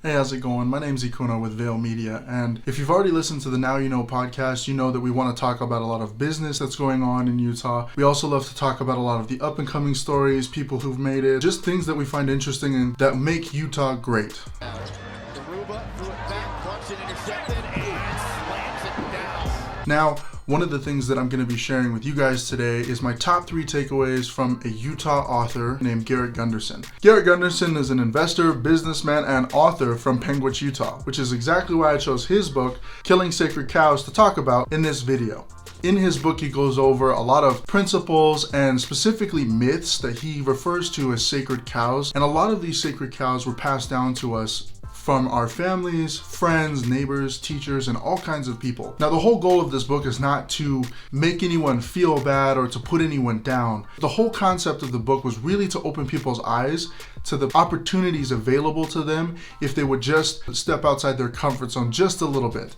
Hey, how's it going? My name's Ikuno with Vale Media, and if you've already listened to the Now You Know podcast, you know that we want to talk about a lot of business that's going on in Utah. We also love to talk about a lot of the up-and-coming stories, people who've made it, just things that we find interesting and that make Utah great. Now, one of the things that I'm going to be sharing with you guys today is my top 3 takeaways from a Utah author named Garret Gunderson. Garret Gunderson is an investor, businessman, and author from Penguich, Utah, which is exactly why I chose his book, Killing Sacred Cows, to talk about in this video. In his book, he goes over a lot of principles and specifically myths that he refers to as sacred cows. And a lot of these sacred cows were passed down to us from our families, friends, neighbors, teachers, and all kinds of people. Now, the whole goal of this book is not to make anyone feel bad or to put anyone down. The whole concept of the book was really to open people's eyes to the opportunities available to them if they would just step outside their comfort zone just a little bit.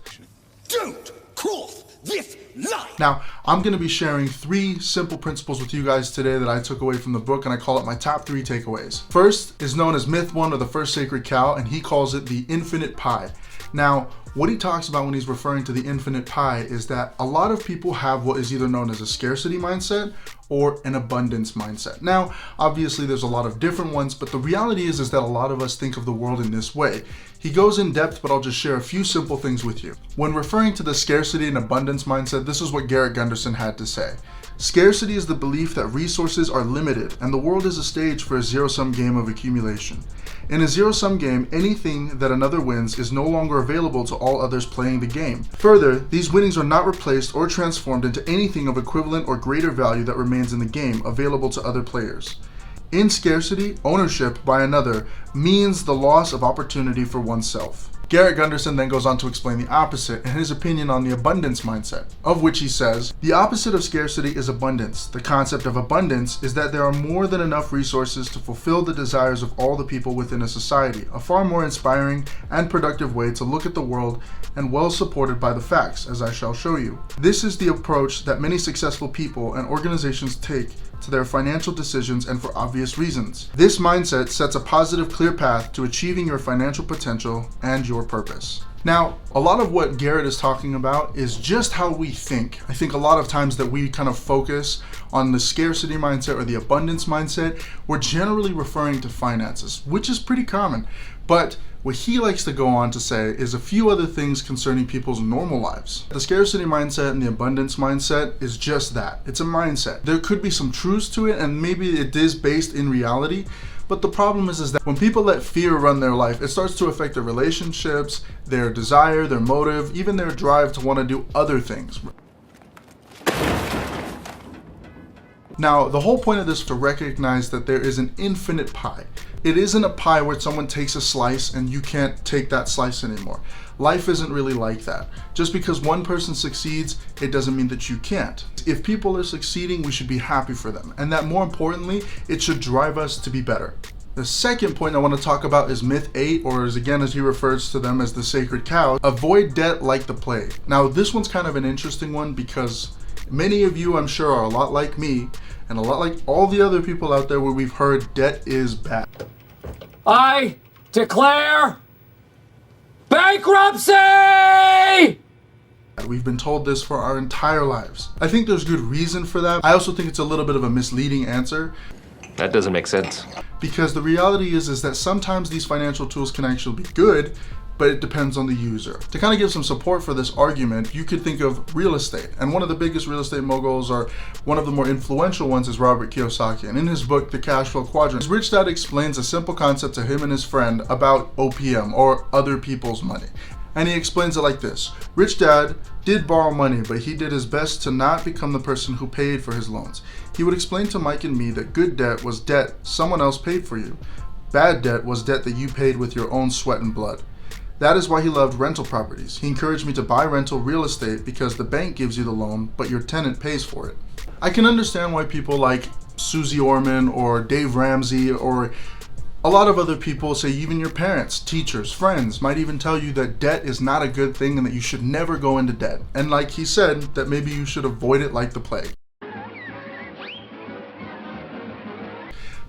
Don't cross this line! Now, I'm going to be sharing 3 simple principles with you guys today that I took away from the book, and I call it my top 3 takeaways. First is known as Myth 1, or the first sacred cow, and he calls it the infinite pie. Now, what he talks about when he's referring to the infinite pie is that a lot of people have what is either known as a scarcity mindset or an abundance mindset. Now, obviously there's a lot of different ones, but the reality is that a lot of us think of the world in this way. He goes in depth, but I'll just share a few simple things with you. When referring to the scarcity and abundance mindset, this is what Garret Gunderson had to say. Scarcity is the belief that resources are limited and the world is a stage for a zero-sum game of accumulation. In a zero-sum game, anything that another wins is no longer available to all others playing the game. Further, these winnings are not replaced or transformed into anything of equivalent or greater value that remains in the game available to other players. In scarcity, ownership by another means the loss of opportunity for oneself. Garret Gunderson then goes on to explain the opposite and his opinion on the abundance mindset, of which he says, the opposite of scarcity is abundance. The concept of abundance is that there are more than enough resources to fulfill the desires of all the people within a society, a far more inspiring and productive way to look at the world and well supported by the facts, as I shall show you. This is the approach that many successful people and organizations take to their financial decisions, and for obvious reasons. This mindset sets a positive, clear path to achieving your financial potential and your purpose. Now, a lot of what Garret is talking about is just how we think. I think a lot of times that we kind of focus on the scarcity mindset or the abundance mindset, we're generally referring to finances, which is pretty common. But what he likes to go on to say is a few other things concerning people's normal lives. The scarcity mindset and the abundance mindset is just that. It's a mindset. There could be some truths to it, and maybe it is based in reality. But the problem is that when people let fear run their life, it starts to affect their relationships, their desire, their motive, even their drive to want to do other things. Now, the whole point of this is to recognize that there is an infinite pie. It isn't a pie where someone takes a slice and you can't take that slice anymore. Life isn't really like that. Just because one person succeeds, it doesn't mean that you can't. If people are succeeding, we should be happy for them. And that more importantly, it should drive us to be better. The second point I want to talk about is myth 8, or as he refers to them as the sacred cows. Avoid debt like the plague. Now, this one's kind of an interesting one because many of you, I'm sure, are a lot like me and a lot like all the other people out there where we've heard debt is bad. I declare bankruptcy! We've been told this for our entire lives. I think there's good reason for that. I also think it's a little bit of a misleading answer. That doesn't make sense. Because the reality is that sometimes these financial tools can actually be good, but it depends on the user. To kind of give some support for this argument, you could think of real estate. And one of the biggest real estate moguls, or one of the more influential ones, is Robert Kiyosaki. And in his book, The Cash Flow Quadrant, Rich Dad explains a simple concept to him and his friend about OPM, or other people's money. And he explains it like this. Rich Dad did borrow money, but he did his best to not become the person who paid for his loans. He would explain to Mike and me that good debt was debt someone else paid for you. Bad debt was debt that you paid with your own sweat and blood. That is why he loved rental properties. He encouraged me to buy rental real estate because the bank gives you the loan, but your tenant pays for it. I can understand why people like Susie Orman or Dave Ramsey or a lot of other people, say even your parents, teachers, friends, might even tell you that debt is not a good thing and that you should never go into debt. And like he said, that maybe you should avoid it like the plague.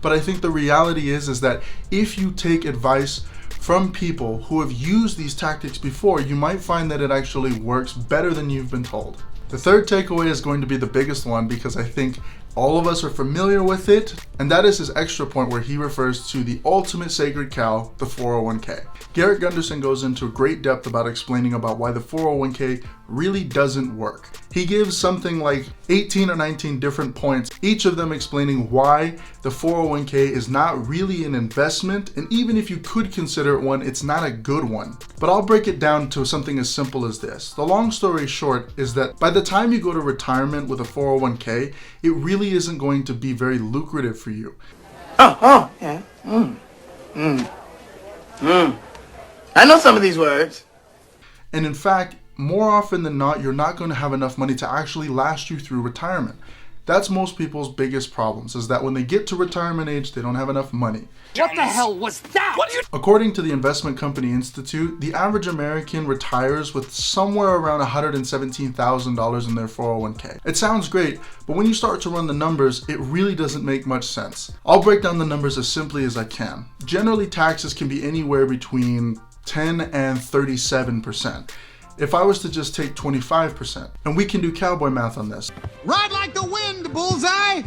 But I think the reality is that if you take advice from people who have used these tactics before, you might find that it actually works better than you've been told. The third takeaway is going to be the biggest one because I think all of us are familiar with it, and that is his extra point where he refers to the ultimate sacred cow, the 401k. Garret Gunderson goes into great depth about explaining about why the 401k really doesn't work. He gives something like 18 or 19 different points, each of them explaining why the 401k is not really an investment, and even if you could consider it one, it's not a good one. But I'll break it down to something as simple as this. The long story short is that by the time you go to retirement with a 401k, it really isn't going to be very lucrative for you. Yeah. I know some of these words. And in fact, more often than not, you're not going to have enough money to actually last you through retirement. That's most people's biggest problems, is that when they get to retirement age, they don't have enough money. What the hell was that? According to the Investment Company Institute, the average American retires with somewhere around $117,000 in their 401k. It sounds great, but when you start to run the numbers, it really doesn't make much sense. I'll break down the numbers as simply as I can. Generally, taxes can be anywhere between 10 and 37%. If I was to just take 25%, and we can do cowboy math on this. Ride like the wind, bullseye!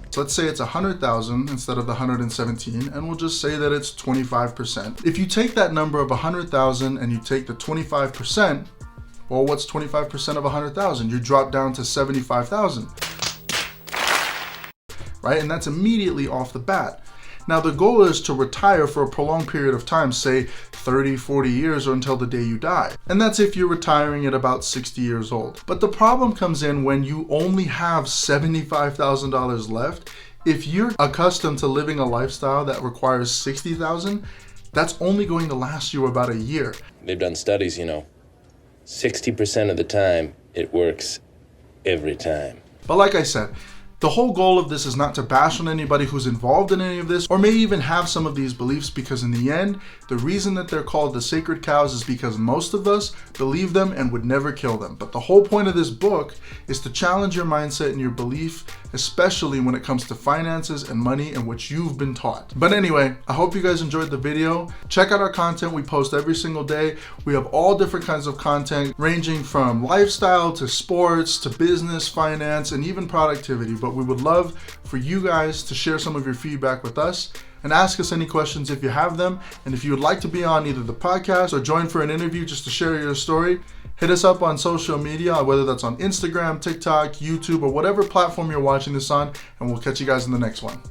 So let's say it's 100,000 instead of the 117, and we'll just say that it's 25%. If you take that number of 100,000 and you take the 25%, well, what's 25% of 100,000? You drop down to 75,000, right? And that's immediately off the bat. Now the goal is to retire for a prolonged period of time, say 30, 40 years or until the day you die. And that's if you're retiring at about 60 years old. But the problem comes in when you only have $75,000 left. If you're accustomed to living a lifestyle that requires $60,000, that's only going to last you about a year. They've done studies, 60% of the time it works every time. But like I said, the whole goal of this is not to bash on anybody who's involved in any of this or may even have some of these beliefs, because in the end, the reason that they're called the sacred cows is because most of us believe them and would never kill them. But the whole point of this book is to challenge your mindset and your belief, especially when it comes to finances and money and what you've been taught. But anyway, I hope you guys enjoyed the video. Check out our content. We post every single day. We have all different kinds of content ranging from lifestyle to sports to business, finance, and even productivity. But we would love for you guys to share some of your feedback with us and ask us any questions if you have them. And if you would like to be on either the podcast or join for an interview just to share your story, hit us up on social media, whether that's on Instagram, TikTok, YouTube, or whatever platform you're watching this on, and we'll catch you guys in the next one.